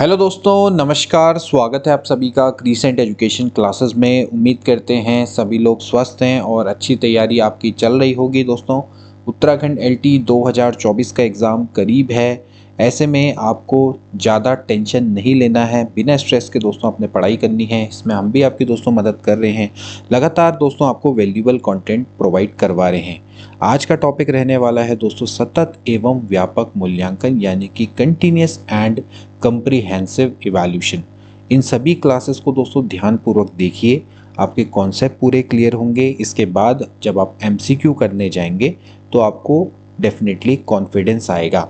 Hello दोस्तों, नमस्कार। स्वागत है आप सभी का क्रीसेंट एजुकेशन क्लासेस में। उम्मीद करते हैं सभी लोग स्वस्थ हैं और अच्छी तैयारी आपकी चल रही होगी। दोस्तों, उत्तराखंड एलटी 2024 का एग्ज़ाम करीब है। ऐसे में आपको ज़्यादा टेंशन नहीं लेना है, बिना स्ट्रेस के दोस्तों अपने पढ़ाई करनी है। इसमें हम भी आपकी दोस्तों मदद कर रहे हैं। लगातार दोस्तों आपको वैल्यूएबल कंटेंट प्रोवाइड करवा रहे हैं। आज का टॉपिक रहने वाला है दोस्तों सतत एवं व्यापक मूल्यांकन, यानी कि कंटिन्यूस एंड कंप्रीहेंसिव इवैल्यूएशन। इन सभी क्लासेस को दोस्तों ध्यानपूर्वक देखिए, आपके कॉन्सेप्ट पूरे क्लियर होंगे। इसके बाद जब आप एमसीक्यू करने जाएंगे तो आपको डेफिनेटली कॉन्फिडेंस आएगा।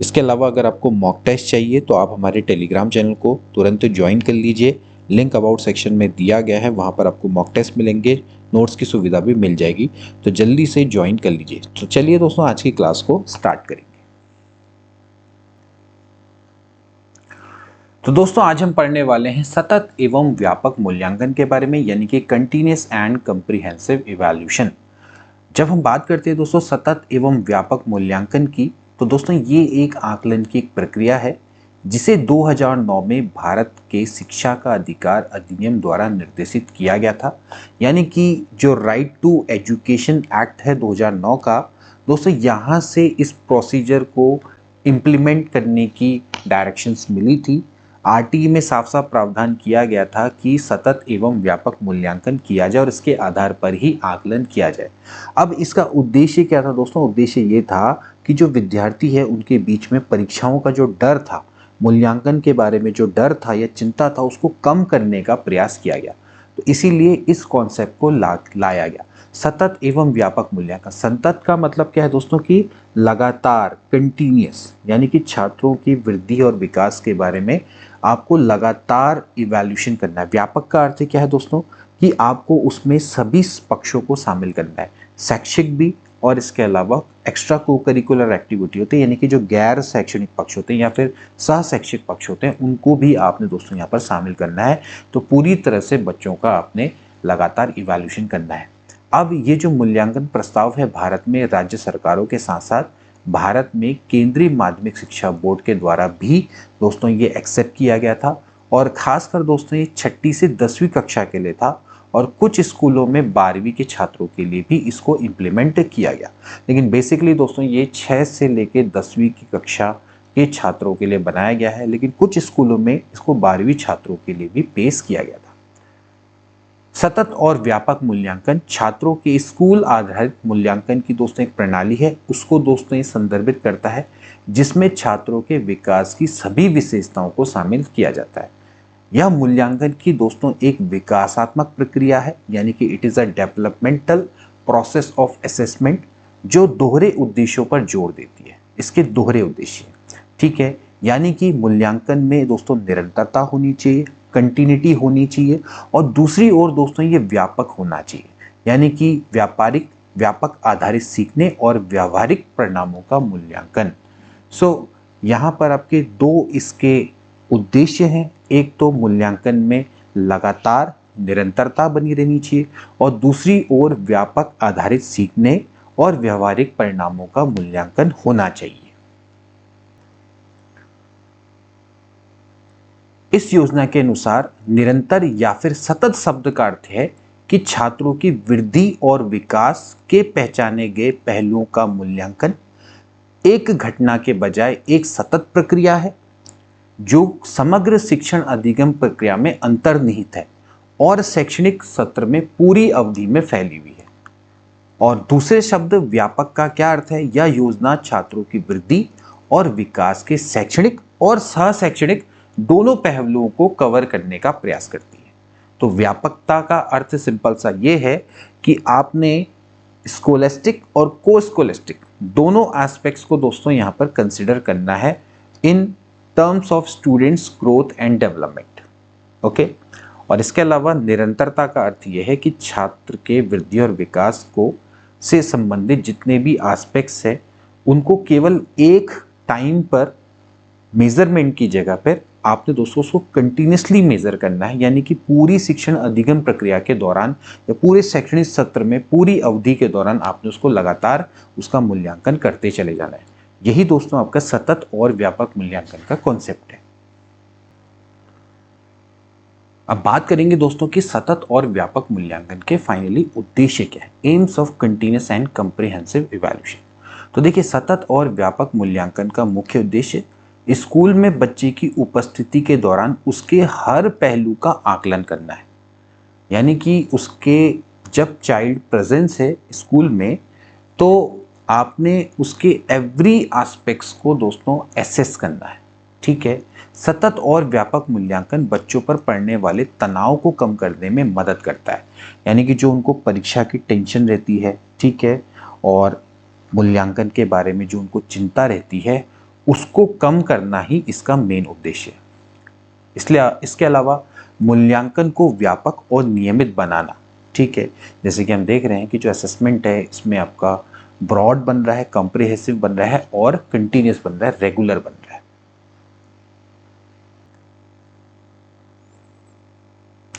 इसके अलावा अगर आपको मॉक टेस्ट चाहिए तो आप हमारे टेलीग्राम चैनल को तुरंत ज्वाइन कर लीजिए। लिंक अबाउट सेक्शन में दिया गया है, वहाँ पर आपको मॉक टेस्ट मिलेंगे, नोट्स की सुविधा भी मिल जाएगी, तो जल्दी से ज्वाइन कर लीजिए। तो चलिए दोस्तों आज की क्लास को स्टार्ट करेंगे। तो दोस्तों आज हम पढ़ने वाले हैं सतत एवं व्यापक मूल्यांकन के बारे में, यानी कि कंटिन्यूस एंड कंप्रीहेंसिव इवैल्यूएशन। जब हम बात करते हैं दोस्तों सतत एवं व्यापक मूल्यांकन की, तो दोस्तों ये एक आकलन की एक प्रक्रिया है जिसे 2009 में भारत के शिक्षा का अधिकार अधिनियम द्वारा निर्देशित किया गया था। यानी कि जो राइट टू एजुकेशन एक्ट है 2009 का, दोस्तों यहाँ से इस प्रोसीजर को इम्प्लीमेंट करने की डायरेक्शंस मिली थी। आरटीई में साफ साफ प्रावधान किया गया था कि सतत एवं व्यापक मूल्यांकन किया जाए और इसके आधार पर ही आकलन किया जाए। अब इसका उद्देश्य क्या था दोस्तों? उद्देश्य ये था कि जो विद्यार्थी है उनके बीच में परीक्षाओं का जो डर था, मूल्यांकन के बारे में जो डर था या चिंता था, उसको कम करने का प्रयास किया गया। तो इसीलिए इस कॉन्सेप्ट को लाया गया, सतत एवं व्यापक मूल्यांकन। सतत का मतलब क्या है दोस्तों? कि लगातार, कंटिन्यूस, यानी कि छात्रों की वृद्धि और विकास के बारे में आपको लगातार इवैल्यूएशन करना है। व्यापक का अर्थ क्या है दोस्तों? कि आपको उसमें सभी पक्षों को शामिल करना है, शैक्षिक भी और इसके अलावा एक्स्ट्रा को करिकुलर एक्टिविटी होती है, यानी कि जो गैर शैक्षणिक पक्ष होते हैं या फिर सह शैक्षिक पक्ष होते हैं, उनको भी आपने दोस्तों यहाँ पर शामिल करना है। तो पूरी तरह से बच्चों का आपने लगातार इवैल्यूएशन करना है। अब ये जो मूल्यांकन प्रस्ताव है भारत में राज्य सरकारों के साथ साथ भारत में केंद्रीय माध्यमिक शिक्षा बोर्ड के द्वारा भी दोस्तों ये एक्सेप्ट किया गया था। और खासकर दोस्तों ये 6ठी से 10वीं कक्षा के लिए था और कुछ स्कूलों में 12वीं के छात्रों के लिए भी इसको इम्प्लीमेंट किया गया। लेकिन बेसिकली दोस्तों ये 6 से लेकर 10वीं की कक्षा के छात्रों के लिए बनाया गया है, लेकिन कुछ स्कूलों में इसको 12वीं छात्रों के लिए भी पेश किया गया था। सतत और व्यापक मूल्यांकन छात्रों के स्कूल आधारित मूल्यांकन की दोस्तों एक प्रणाली है। उसको दोस्तों ये संदर्भित करता है जिसमें छात्रों के विकास की सभी विशेषताओं को शामिल किया जाता है। यह मूल्यांकन की दोस्तों एक विकासात्मक प्रक्रिया है, यानी कि it is a developmental process of assessment, जो दोहरे उद्देश्यों पर जोर देती है। इसके दोहरे उद्देश्य, ठीक है, यानी कि मूल्यांकन में दोस्तों निरंतरता होनी चाहिए, कंटिन्यूटी होनी चाहिए, और दूसरी ओर दोस्तों ये व्यापक होना चाहिए, यानी कि व्यापक आधारित सीखने और व्यावहारिक परिणामों का मूल्यांकन। यहाँ पर आपके दो इसके उद्देश्य हैं। एक तो मूल्यांकन में लगातार निरंतरता बनी रहनी चाहिए और दूसरी ओर व्यापक आधारित सीखने और व्यावहारिक परिणामों का मूल्यांकन होना चाहिए। इस योजना के अनुसार निरंतर या फिर सतत शब्द का अर्थ है कि छात्रों की वृद्धि और विकास के पहचाने गए पहलुओं का मूल्यांकन एक घटना के बजाय एक सतत प्रक्रिया है जो समग्र शिक्षण अधिगम प्रक्रिया में अंतर्निहित है और शैक्षणिक सत्र में पूरी अवधि में फैली हुई है। और दूसरे शब्द व्यापक का क्या अर्थ है? यह योजना छात्रों की वृद्धि और विकास के शैक्षणिक और सह शैक्षणिक दोनों पहलुओं को कवर करने का प्रयास करती है। तो व्यापकता का अर्थ सिंपल सा ये है कि आपने स्कोलेस्टिक और को स्कोलेस्टिक दोनों एस्पेक्ट्स को दोस्तों यहाँ पर कंसिडर करना है in terms of students growth and development. Okay, और इसके अलावा निरंतरता का अर्थ यह है कि छात्र के वृद्धि और विकास को से संबंधित जितने भी एस्पेक्ट्स है उनको केवल एक टाइम पर मेजरमेंट की जगह पर आपने दोस्तों उसको कंटिन्यूसली मेजर करना है, यानी कि पूरी शिक्षण अधिगम प्रक्रिया के दौरान या पूरे शैक्षणिक सत्र में पूरी अवधि के दौरान आपने उसको लगातार उसका मूल्यांकन करते चले जाना है। यही दोस्तों आपका सतत और व्यापक मूल्यांकन का कॉन्सेप्ट है। अब बात करेंगे दोस्तों कि सतत और व्यापक मूल्यांकन के फाइनली उद्देश्य क्या है, AIIMS of continuous and comprehensive evaluation. तो देखिए, सतत और व्यापक मूल्यांकन का मुख्य उद्देश्य स्कूल में बच्चे की उपस्थिति के दौरान उसके हर पहलू का आकलन करना है। यानी कि उसके जब चाइल्ड प्रेजेंस है स्कूल में, तो आपने उसके एवरी एस्पेक्ट्स को दोस्तों एसेस करना है। ठीक है। सतत और व्यापक मूल्यांकन बच्चों पर पड़ने वाले तनाव को कम करने में मदद करता है। यानी कि जो उनको परीक्षा की टेंशन रहती है, ठीक है, और मूल्यांकन के बारे में जो उनको चिंता रहती है, उसको कम करना ही इसका मेन उद्देश्य है। इसलिए इसके अलावा मूल्यांकन को व्यापक और नियमित बनाना, ठीक है, जैसे कि हम देख रहे हैं कि जो असेसमेंट है इसमें आपका ब्रॉड बन रहा है, कॉम्प्रिहेंसिव बन रहा है और कंटिन्यूअस बन रहा है, रेगुलर बन रहा है।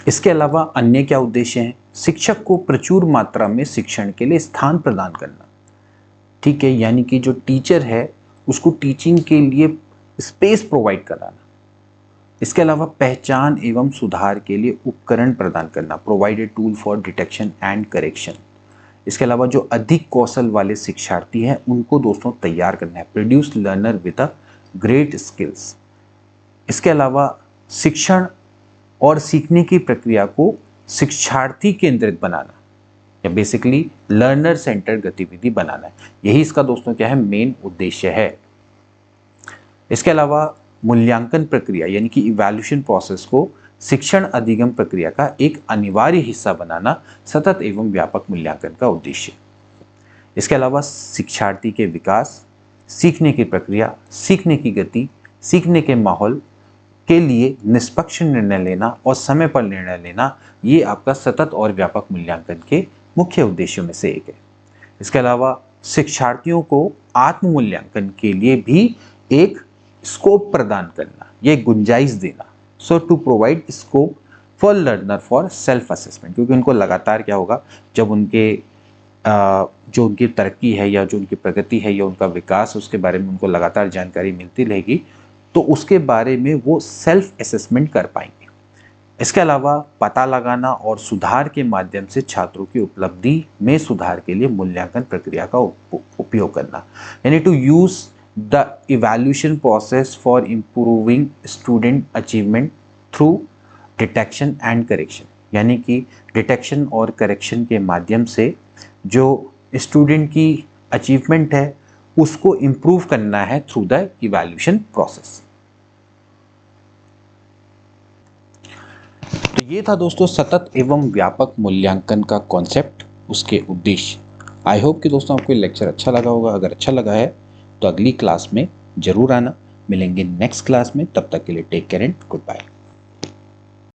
इसके अलावा अन्य क्या उद्देश्य हैं? शिक्षक को प्रचुर मात्रा में शिक्षण के लिए स्थान प्रदान करना, ठीक है, यानी कि जो टीचर है उसको टीचिंग के लिए स्पेस प्रोवाइड कराना। इसके अलावा पहचान एवं सुधार के लिए उपकरण प्रदान करना, provided tool for detection and correction. इसके अलावा जो अधिक कौशल वाले शिक्षार्थी हैं उनको दोस्तों तैयार करना है, produce learner with a great skills. इसके अलावा शिक्षण और सीखने की प्रक्रिया को शिक्षार्थी केंद्रित बनाना, या बेसिकली लर्नर सेंटर्ड गतिविधि बनाना है। यही इसका दोस्तों क्या है, मेन उद्देश्य है। इसके अलावा मूल्यांकन प्रक्रिया यानी कि इवैल्यूएशन प्रोसेस को शिक्षण अधिगम प्रक्रिया का एक अनिवार्य हिस्सा बनाना सतत एवं व्यापक मूल्यांकन का उद्देश्य। इसके अलावा शिक्षार्थी के विकास, सीखने की प्रक्रिया, सीखने की गति, सीखने के माहौल के लिए निष्पक्ष निर्णय लेना और समय पर निर्णय लेना, ये आपका सतत और व्यापक मूल्यांकन के मुख्य उद्देश्यों में से एक है। इसके अलावा शिक्षार्थियों को आत्म मूल्यांकन के लिए भी एक स्कोप प्रदान करना, ये गुंजाइश देना। So to provide scope for learner for self assessment, क्योंकि उनको लगातार क्या होगा, जब उनके जो उनकी तरक्की है या जो उनकी प्रगति है या उनका विकास, उसके बारे में उनको लगातार जानकारी मिलती रहेगी, तो उसके बारे में वो सेल्फ असेसमेंट कर पाएंगे। इसके अलावा पता लगाना और सुधार के माध्यम से छात्रों की उपलब्धि में सुधार के लिए मूल्यांकन प्रक्रिया का उपयोग करना, यानी to use the evaluation process for improving student achievement through detection and correction, यानी कि डिटेक्शन और करेक्शन के माध्यम से जो स्टूडेंट की अचीवमेंट है उसको इम्प्रूव करना है थ्रू द इवैल्यूएशन प्रोसेस। तो ये था दोस्तों सतत एवं व्यापक मूल्यांकन का कॉन्सेप्ट, उसके उद्देश्य। आई होप कि दोस्तों आपको ये लेक्चर अच्छा लगा होगा। अगर अच्छा लगा है तो अगली क्लास में जरूर आना। मिलेंगे नेक्स्ट क्लास में, तब तक के लिए take care and good bye.